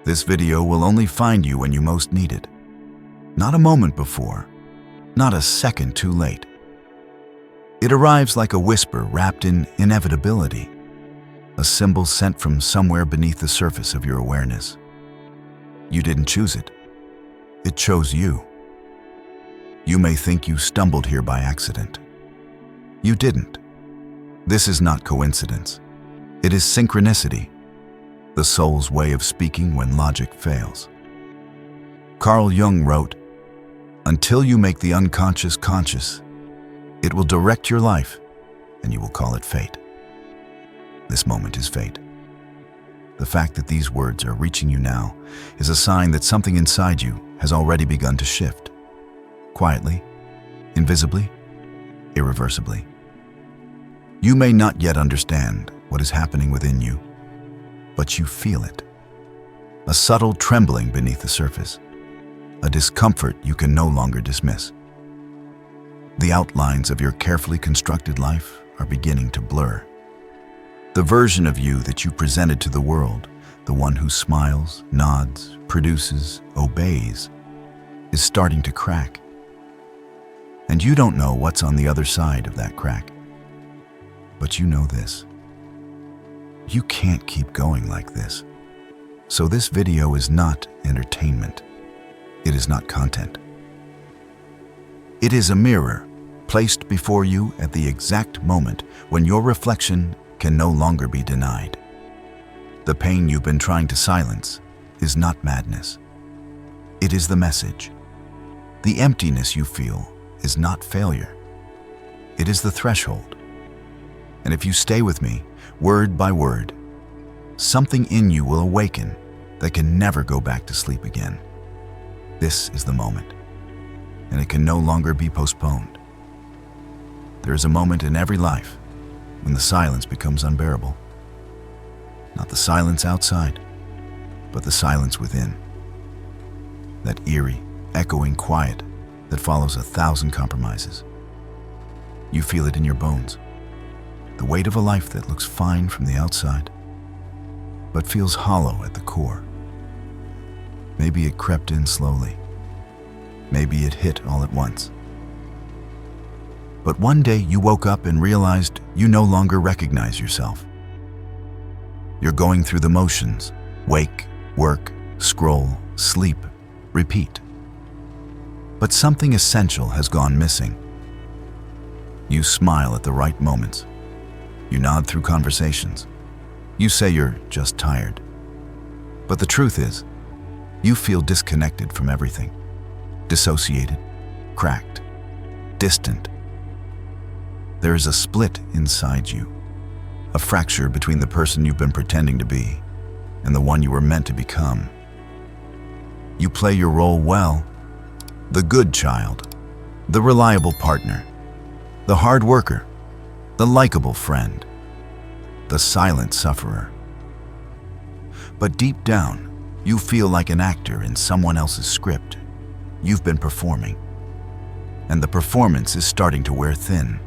This video will only find you when you most need it. Not a moment before, not a second too late. It arrives like a whisper wrapped in inevitability, a symbol sent from somewhere beneath the surface of your awareness. You didn't choose it. It chose you. You may think you stumbled here by accident. You didn't. This is not coincidence. It is synchronicity, the soul's way of speaking when logic fails. Carl Jung wrote, "Until you make the unconscious conscious, it will direct your life, and you will call it fate." This moment is fate. The fact that these words are reaching you now is a sign that something inside you has already begun to shift. Quietly, invisibly, irreversibly. You may not yet understand what is happening within you, but you feel it. A subtle trembling beneath the surface. A discomfort you can no longer dismiss. The outlines of your carefully constructed life are beginning to blur. The version of you that you presented to the world, the one who smiles, nods, produces, obeys, is starting to crack. And you don't know what's on the other side of that crack. But you know this. You can't keep going like this. So this video is not entertainment. It is not content. It is a mirror placed before you at the exact moment when your reflection can no longer be denied. The pain you've been trying to silence is not madness. It is the message. The emptiness you feel is not failure. It is the threshold. And if you stay with me, word by word, something in you will awaken that can never go back to sleep again. This is the moment, and it can no longer be postponed. There is a moment in every life when the silence becomes unbearable. Not the silence outside, but the silence within. That eerie, echoing quiet that follows 1,000 compromises. You feel it in your bones. The weight of a life that looks fine from the outside, but feels hollow at the core. Maybe it crept in slowly. Maybe it hit all at once. But one day you woke up and realized you no longer recognize yourself. You're going through the motions: wake, work, scroll, sleep, repeat. But something essential has gone missing. You smile at the right moments. You nod through conversations. You say you're just tired. But the truth is, you feel disconnected from everything. Dissociated, cracked, distant. There is a split inside you, a fracture between the person you've been pretending to be and the one you were meant to become. You play your role well: the good child, the reliable partner, the hard worker, the likable friend, the silent sufferer. But deep down, you feel like an actor in someone else's script. You've been performing, and the performance is starting to wear thin.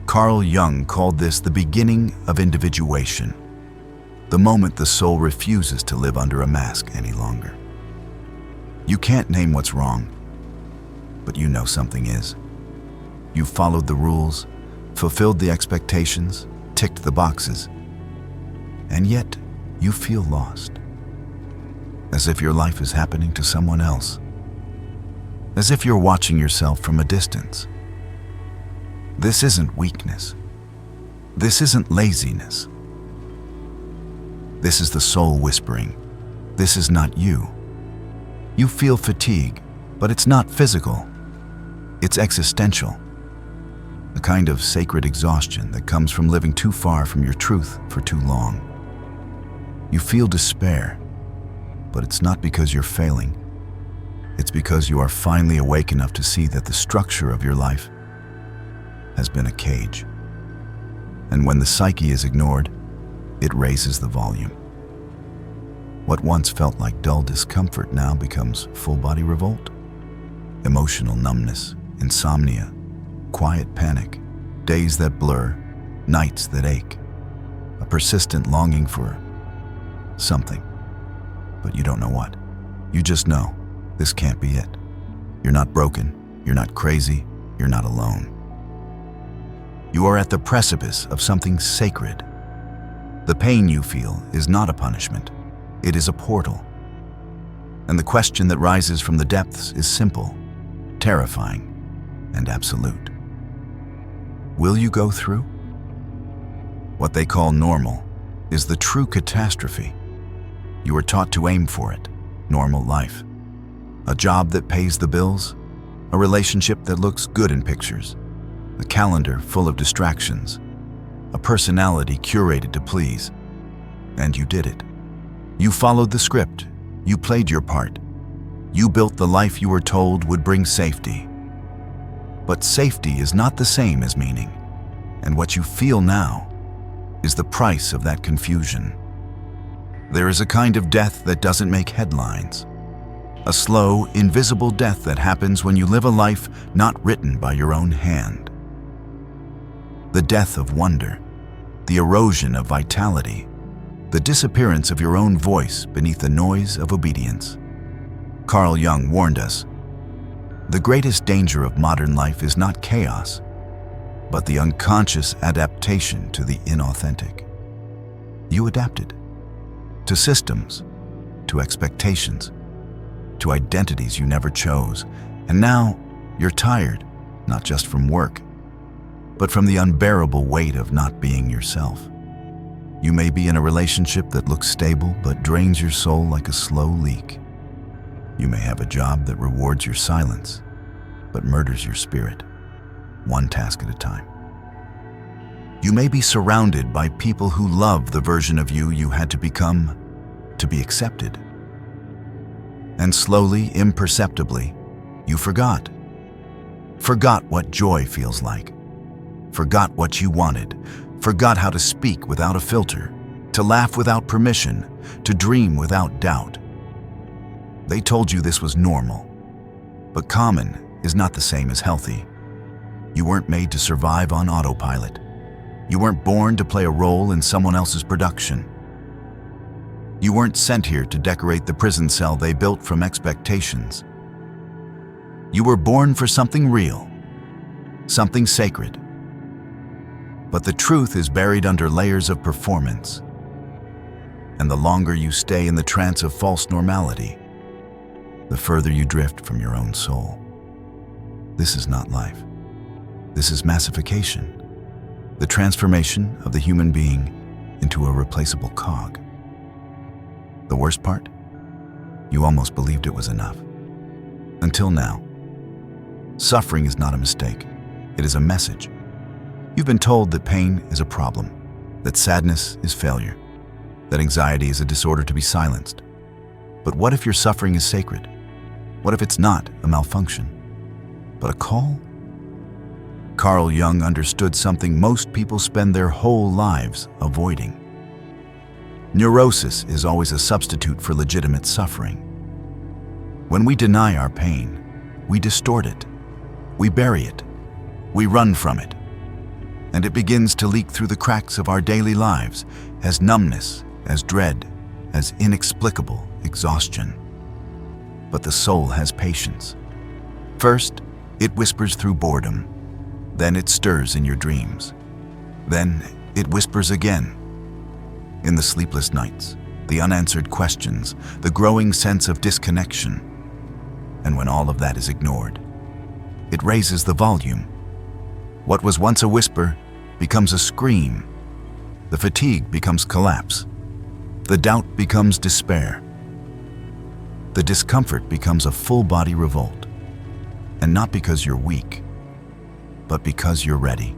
Carl Jung called this the beginning of individuation, the moment the soul refuses to live under a mask any longer. You can't name what's wrong, but you know something is. You've followed the rules, fulfilled the expectations, ticked the boxes, and yet you feel lost. As if your life is happening to someone else. As if you're watching yourself from a distance. This isn't weakness. This isn't laziness. This is the soul whispering. This is not you. You feel fatigue, but it's not physical. It's existential. A kind of sacred exhaustion that comes from living too far from your truth for too long. You feel despair, but it's not because you're failing. It's because you are finally awake enough to see that the structure of your life has been a cage. And when the psyche is ignored, it raises the volume. What once felt like dull discomfort now becomes full-body revolt. Emotional numbness, insomnia, quiet panic, days that blur, nights that ache, a persistent longing for something. but you don't know what. You just know this can't be it. You're not broken, you're not crazy, you're not alone. You are at the precipice of something sacred. The pain you feel is not a punishment, it is a portal. And the question that rises from the depths is simple, terrifying, and absolute. Will you go through? What they call normal is the true catastrophe. You are taught to aim for it, normal life. A job that pays the bills, a relationship that looks good in pictures, a calendar full of distractions, a personality curated to please. And you did it. You followed the script. You played your part. You built the life you were told would bring safety. But safety is not the same as meaning, and what you feel now is the price of that confusion. There is a kind of death that doesn't make headlines. A slow, invisible death that happens when you live a life not written by your own hand. The death of wonder, the erosion of vitality, the disappearance of your own voice beneath the noise of obedience. Carl Jung warned us, the greatest danger of modern life is not chaos, but the unconscious adaptation to the inauthentic. You adapted to systems, to expectations, to identities you never chose, and now you're tired, not just from work, but from the unbearable weight of not being yourself. You may be in a relationship that looks stable but drains your soul like a slow leak. You may have a job that rewards your silence but murders your spirit, one task at a time. You may be surrounded by people who love the version of you you had to become to be accepted. And slowly, imperceptibly, you forgot. Forgot what joy feels like. Forgot what you wanted. Forgot how to speak without a filter, to laugh without permission, to dream without doubt. They told you this was normal, but common is not the same as healthy. You weren't made to survive on autopilot. You weren't born to play a role in someone else's production. You weren't sent here to decorate the prison cell they built from expectations. You were born for something real, something sacred. But the truth is buried under layers of performance. And the longer you stay in the trance of false normality, the further you drift from your own soul. This is not life. This is massification, the transformation of the human being into a replaceable cog. The worst part? You almost believed it was enough. Until now. Suffering is not a mistake. It is a message. You've been told that pain is a problem, that sadness is failure, that anxiety is a disorder to be silenced. But what if your suffering is sacred? What if it's not a malfunction, but a call? Carl Jung understood something most people spend their whole lives avoiding. Neurosis is always a substitute for legitimate suffering. When we deny our pain, we distort it, we bury it, we run from it, and it begins to leak through the cracks of our daily lives as numbness, as dread, as inexplicable exhaustion. But the soul has patience. First, it whispers through boredom. Then it stirs in your dreams. Then it whispers again. In the sleepless nights, the unanswered questions, the growing sense of disconnection. And when all of that is ignored, it raises the volume. What was once a whisper becomes a scream. The fatigue becomes collapse. The doubt becomes despair. The discomfort becomes a full-body revolt. And not because you're weak, but because you're ready.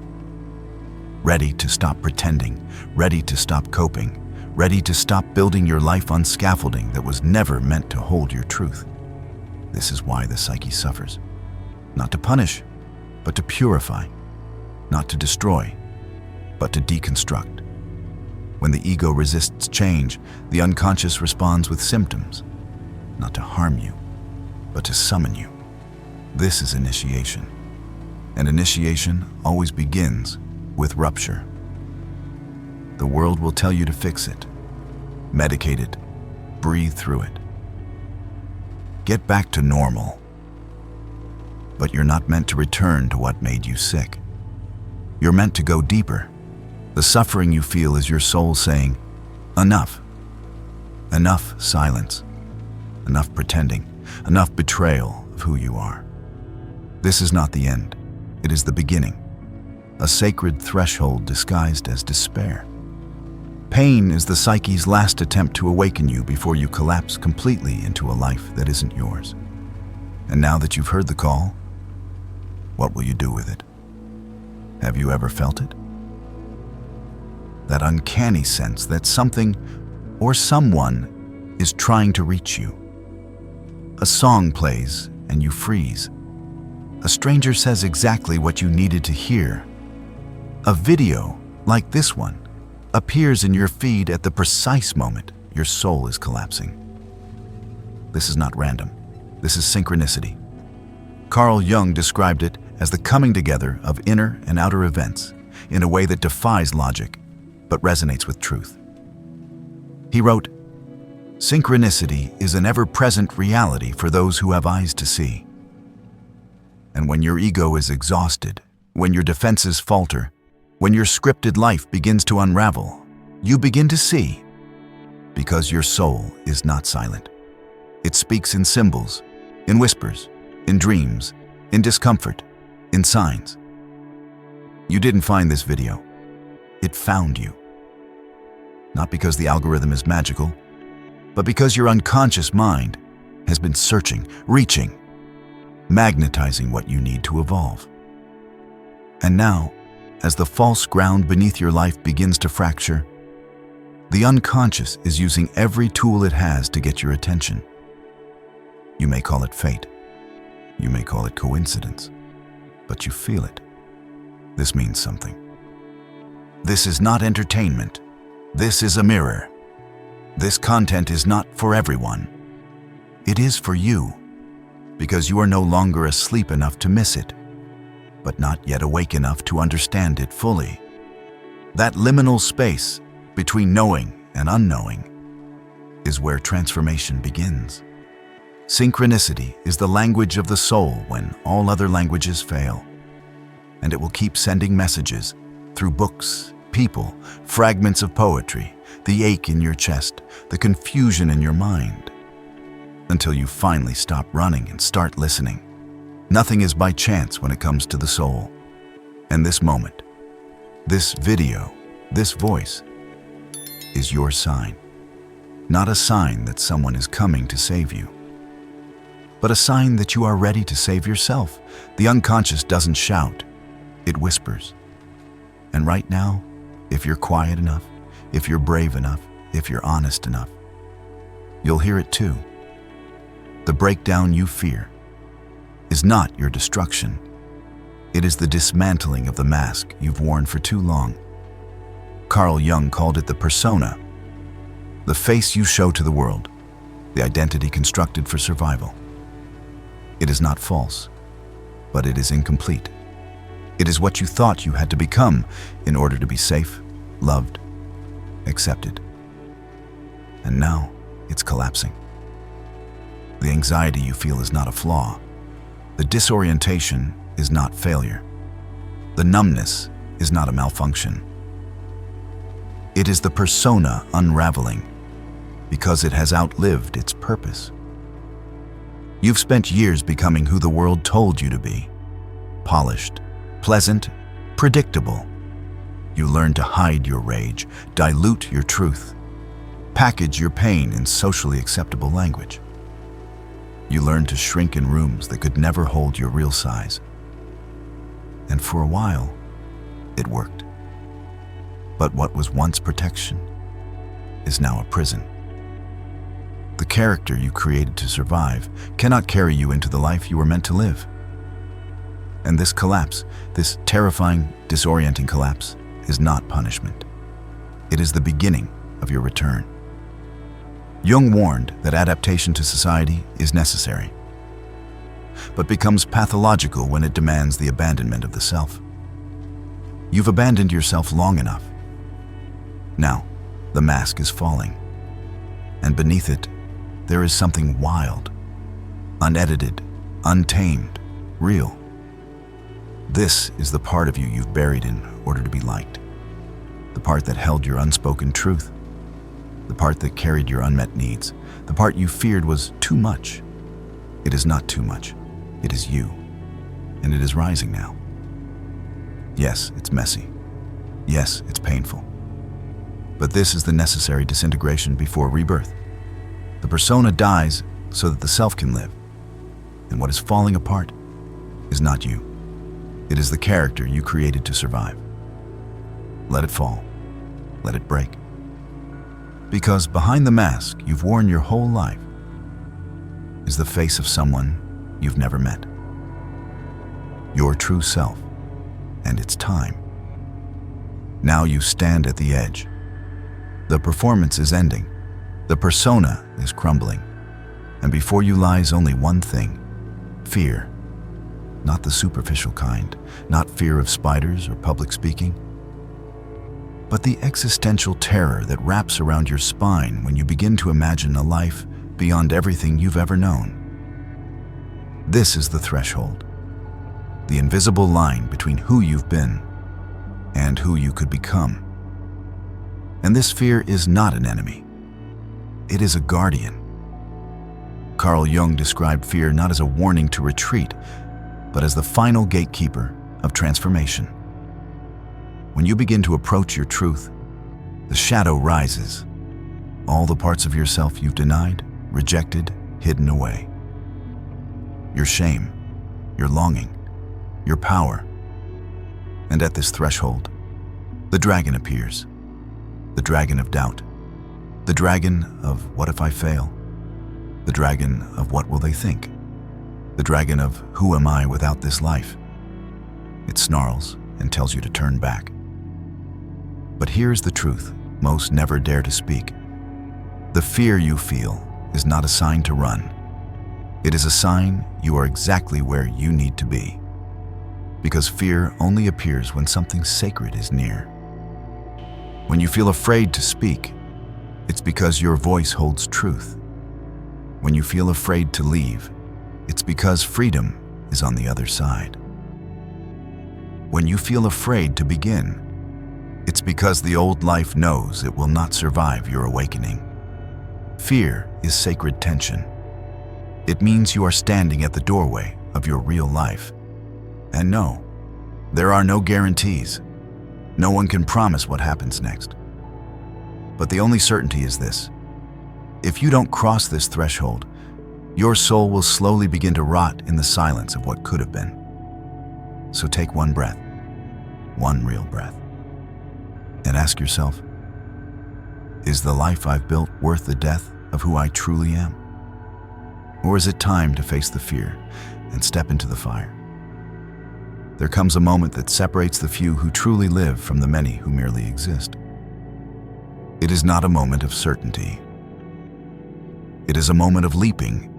Ready to stop pretending, ready to stop coping, ready to stop building your life on scaffolding that was never meant to hold your truth. This is why the psyche suffers. Not to punish, but to purify. Not to destroy, but to deconstruct. When the ego resists change, the unconscious responds with symptoms. Not to harm you, but to summon you. This is initiation. And initiation always begins with rupture. The world will tell you to fix it, medicate it, breathe through it. Get back to normal. But you're not meant to return to what made you sick. You're meant to go deeper. The suffering you feel is your soul saying, enough. Enough silence. Enough pretending. Enough betrayal of who you are. This is not the end. It is the beginning. A sacred threshold disguised as despair. Pain is the psyche's last attempt to awaken you before you collapse completely into a life that isn't yours. And now that you've heard the call, what will you do with it? Have you ever felt it? That uncanny sense that something or someone is trying to reach you. A song plays and you freeze. A stranger says exactly what you needed to hear. A video, like this one, appears in your feed at the precise moment your soul is collapsing. This is not random. This is synchronicity. Carl Jung described it as the coming together of inner and outer events in a way that defies logic, but resonates with truth. He wrote, "Synchronicity is an ever-present reality for those who have eyes to see. And when your ego is exhausted, when your defenses falter, when your scripted life begins to unravel, you begin to see, because your soul is not silent. It speaks in symbols, in whispers, in dreams, in discomfort, in signs. You didn't find this video. It found you. Not because the algorithm is magical, but because your unconscious mind has been searching, reaching, magnetizing what you need to evolve. And now, as the false ground beneath your life begins to fracture, the unconscious is using every tool it has to get your attention. You may call it fate. You may call it coincidence, but you feel it. This means something. This is not entertainment. This is a mirror. This content is not for everyone. It is for you, because you are no longer asleep enough to miss it, but not yet awake enough to understand it fully. That liminal space between knowing and unknowing is where transformation begins. Synchronicity is the language of the soul when all other languages fail, and it will keep sending messages through books, people, fragments of poetry, the ache in your chest, the confusion in your mind, until you finally stop running and start listening. Nothing is by chance when it comes to the soul. And this moment, this video, this voice is your sign. Not a sign that someone is coming to save you, but a sign that you are ready to save yourself. The unconscious doesn't shout, it whispers. And right now, if you're quiet enough, if you're brave enough, if you're honest enough, you'll hear it too. The breakdown you fear is not your destruction. It is the dismantling of the mask you've worn for too long. Carl Jung called it the persona, the face you show to the world, the identity constructed for survival. It is not false, but it is incomplete. It is what you thought you had to become in order to be safe, loved, accepted. And now it's collapsing. The anxiety you feel is not a flaw. The disorientation is not failure. The numbness is not a malfunction. It is the persona unraveling because it has outlived its purpose. You've spent years becoming who the world told you to be. Polished, pleasant, predictable. You learned to hide your rage, dilute your truth, package your pain in socially acceptable language. You learned to shrink in rooms that could never hold your real size. And for a while, it worked. But what was once protection is now a prison. The character you created to survive cannot carry you into the life you were meant to live. And this collapse, this terrifying, disorienting collapse, is not punishment. It is the beginning of your return. Jung warned that adaptation to society is necessary, but becomes pathological when it demands the abandonment of the self. You've abandoned yourself long enough. Now, the mask is falling. And beneath it, there is something wild, unedited, untamed, real. This is the part of you you've buried in order to be liked. The part that held your unspoken truth. The part that carried your unmet needs. The part you feared was too much. It is not too much. It is you. And it is rising now. Yes, it's messy. Yes, it's painful. But this is the necessary disintegration before rebirth. The persona dies so that the self can live. And what is falling apart is not you. It is the character you created to survive. Let it fall. Let it break. Because behind the mask you've worn your whole life is the face of someone you've never met. Your true self. And it's time. Now you stand at the edge. The performance is ending. The persona is crumbling. And before you lies only one thing: fear. Not the superficial kind, not fear of spiders or public speaking, but the existential terror that wraps around your spine when you begin to imagine a life beyond everything you've ever known. This is the threshold, the invisible line between who you've been and who you could become. And this fear is not an enemy. It is a guardian. Carl Jung described fear not as a warning to retreat, but as the final gatekeeper of transformation. When you begin to approach your truth, the shadow rises. All the parts of yourself you've denied, rejected, hidden away. Your shame, your longing, your power. And at this threshold, the dragon appears. The dragon of doubt. The dragon of what if I fail? The dragon of what will they think? The dragon of who am I without this life? It snarls and tells you to turn back. But here's the truth most never dare to speak. The fear you feel is not a sign to run. It is a sign you are exactly where you need to be. Because fear only appears when something sacred is near. When you feel afraid to speak, it's because your voice holds truth. When you feel afraid to leave, it's because freedom is on the other side. When you feel afraid to begin, it's because the old life knows it will not survive your awakening. Fear is sacred tension. It means you are standing at the doorway of your real life. And no, there are no guarantees. No one can promise what happens next. But the only certainty is this: if you don't cross this threshold, your soul will slowly begin to rot in the silence of what could have been. So take one breath, one real breath, and ask yourself, is the life I've built worth the death of who I truly am? Or is it time to face the fear and step into the fire? There comes a moment that separates the few who truly live from the many who merely exist. It is not a moment of certainty. It is a moment of leaping,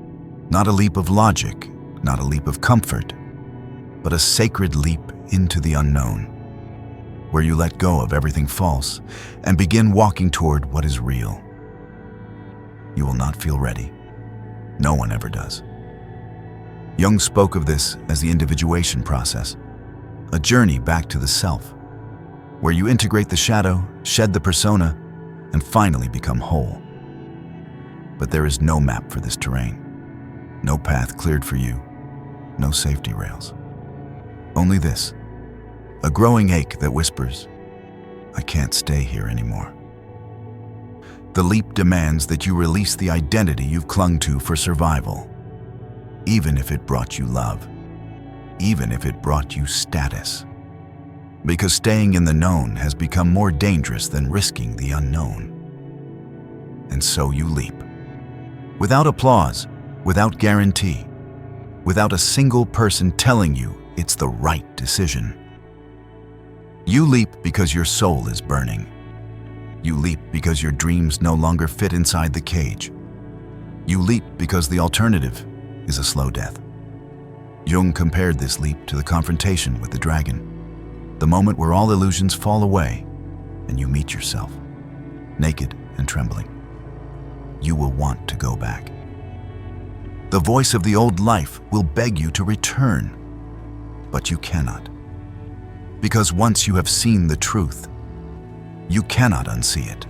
not a leap of logic, not a leap of comfort, but a sacred leap into the unknown, where you let go of everything false and begin walking toward what is real. You will not feel ready. No one ever does. Jung spoke of this as the individuation process, a journey back to the self, where you integrate the shadow, shed the persona, and finally become whole. But there is no map for this terrain, no path cleared for you, no safety rails. Only this, a growing ache that whispers, I can't stay here anymore. The leap demands that you release the identity you've clung to for survival, even if it brought you love, even if it brought you status. Because staying in the known has become more dangerous than risking the unknown. And so you leap. Without applause, without guarantee, without a single person telling you it's the right decision. You leap because your soul is burning. You leap because your dreams no longer fit inside the cage. You leap because the alternative is a slow death. Jung compared this leap to the confrontation with the dragon, the moment where all illusions fall away and you meet yourself, naked and trembling. you will want to go back. The voice of the old life will beg you to return, but you cannot. Because once you have seen the truth, you cannot unsee it.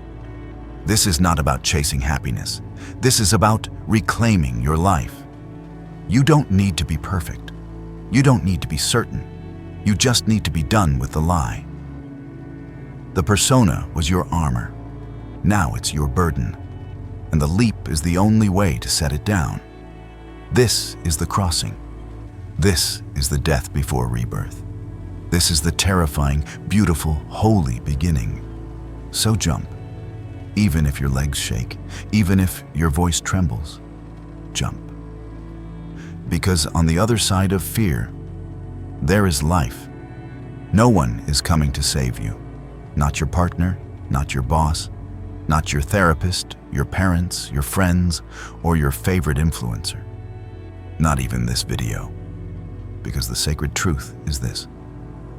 This is not about chasing happiness. This is about reclaiming your life. You don't need to be perfect. You don't need to be certain. You just need to be done with the lie. The persona was your armor. Now it's your burden. And the leap is the only way to set it down. This is the crossing. This is the death before rebirth. This is the terrifying, beautiful, holy beginning. So jump. Even if your legs shake, even if your voice trembles, jump. Because on the other side of fear, there is life. No one is coming to save you. Not your partner, not your boss, not your therapist, your parents, your friends, or your favorite influencer. Not even this video. Because the sacred truth is this: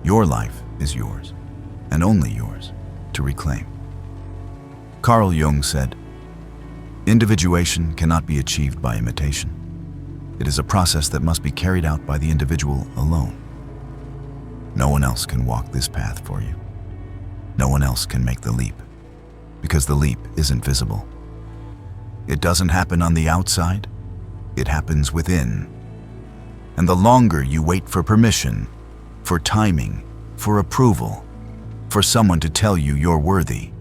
your life is yours, and only yours, to reclaim. Carl Jung said, "Individuation cannot be achieved by imitation. It is a process that must be carried out by the individual alone. No one else can walk this path for you. No one else can make the leap, because the leap isn't visible. It doesn't happen on the outside, it happens within. And the longer you wait for permission, for timing, for approval, for someone to tell you you're worthy,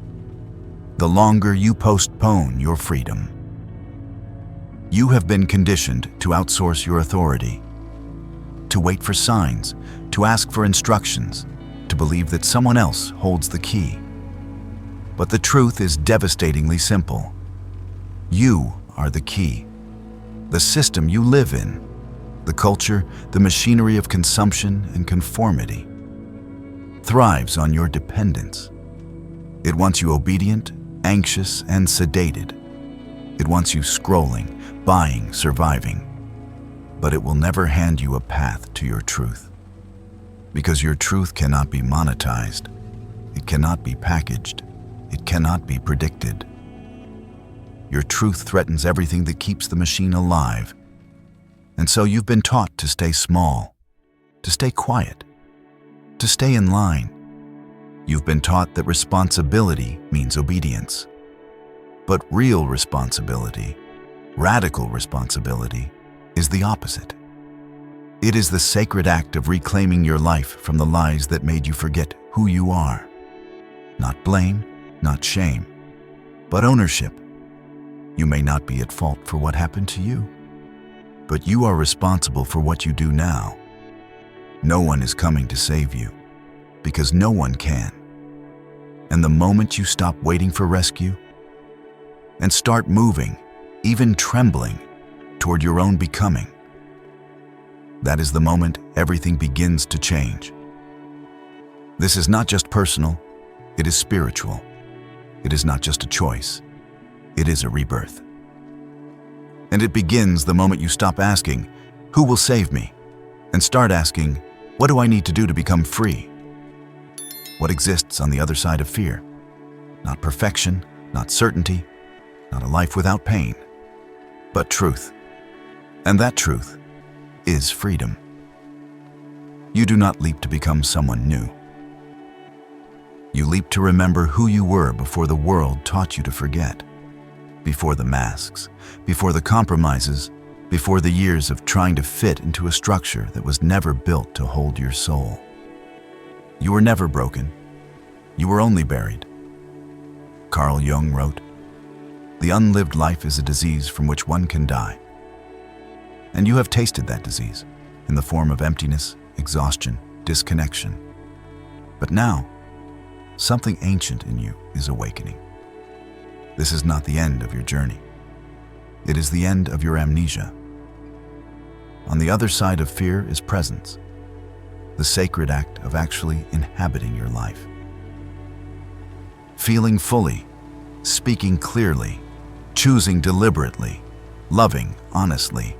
the longer you postpone your freedom. You have been conditioned to outsource your authority, to wait for signs, to ask for instructions, to believe that someone else holds the key. But the truth is devastatingly simple. You are the key. The system you live in, the culture, the machinery of consumption and conformity, thrives on your dependence. It wants you obedient, anxious, and sedated. It wants you scrolling, buying, surviving. But it will never hand you a path to your truth. Because your truth cannot be monetized. It cannot be packaged. It cannot be predicted. Your truth threatens everything that keeps the machine alive. And so you've been taught to stay small, to stay quiet, to stay in line. You've been taught that responsibility means obedience. But real responsibility, radical responsibility, is the opposite. It is the sacred act of reclaiming your life from the lies that made you forget who you are. Not blame, not shame, but ownership. You may not be at fault for what happened to you, but you are responsible for what you do now. No one is coming to save you, because no one can. And the moment you stop waiting for rescue and start moving, even trembling, toward your own becoming, that is the moment everything begins to change. This is not just personal, it is spiritual. It is not just a choice, it is a rebirth. And it begins the moment you stop asking, "Who will save me?" and start asking, "What do I need to do to become free?" What exists on the other side of fear? Not perfection, not certainty, not a life without pain, but truth. And that truth is freedom. You do not leap to become someone new. You leap to remember who you were before the world taught you to forget, before the masks, before the compromises, before the years of trying to fit into a structure that was never built to hold your soul. You were never broken. You were only buried. Carl Jung wrote, "The unlived life is a disease from which one can die." And you have tasted that disease in the form of emptiness, exhaustion, disconnection. But now, something ancient in you is awakening. This is not the end of your journey. It is the end of your amnesia. On the other side of fear is presence, the sacred act of actually inhabiting your life. Feeling fully, speaking clearly, choosing deliberately, loving honestly,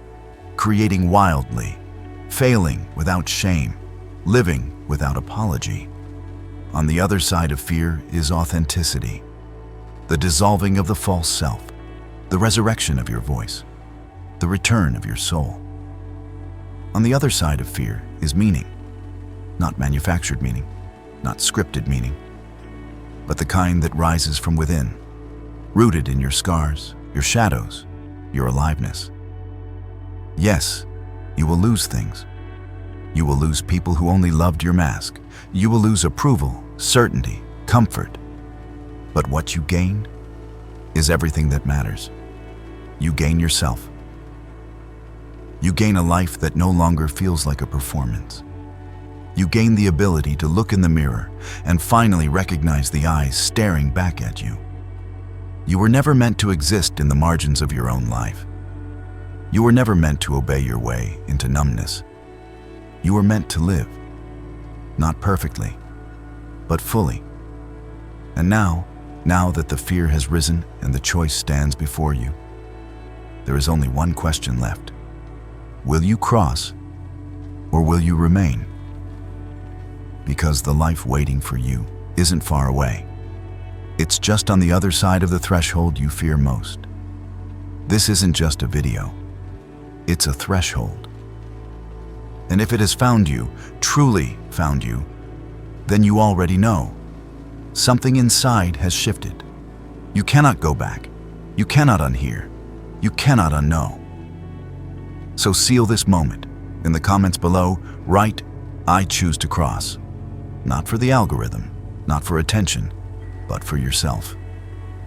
creating wildly, failing without shame, living without apology. On the other side of fear is authenticity, the dissolving of the false self, the resurrection of your voice, the return of your soul. On the other side of fear is meaning, not manufactured meaning, not scripted meaning, but the kind that rises from within, rooted in your scars, your shadows, your aliveness. Yes, you will lose things. You will lose people who only loved your mask. You will lose approval, certainty, comfort. But what you gain is everything that matters. You gain yourself. You gain a life that no longer feels like a performance. You gain the ability to look in the mirror and finally recognize the eyes staring back at you. You were never meant to exist in the margins of your own life. You were never meant to obey your way into numbness. You were meant to live, not perfectly, but fully. And now that the fear has risen and the choice stands before you, there is only one question left. Will you cross, or will you remain? Because the life waiting for you isn't far away. It's just on the other side of the threshold you fear most. This isn't just a video. It's a threshold. And if it has found you, truly found you, then you already know. Something inside has shifted. You cannot go back. You cannot unhear. You cannot unknow. So seal this moment. In the comments below, write, "I choose to cross." Not for the algorithm, not for attention, but for yourself.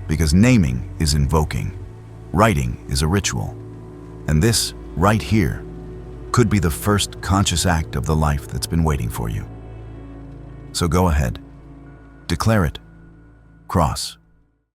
Because naming is invoking, writing is a ritual, and this, right here, could be the first conscious act of the life that's been waiting for you. So go ahead, declare it, cross.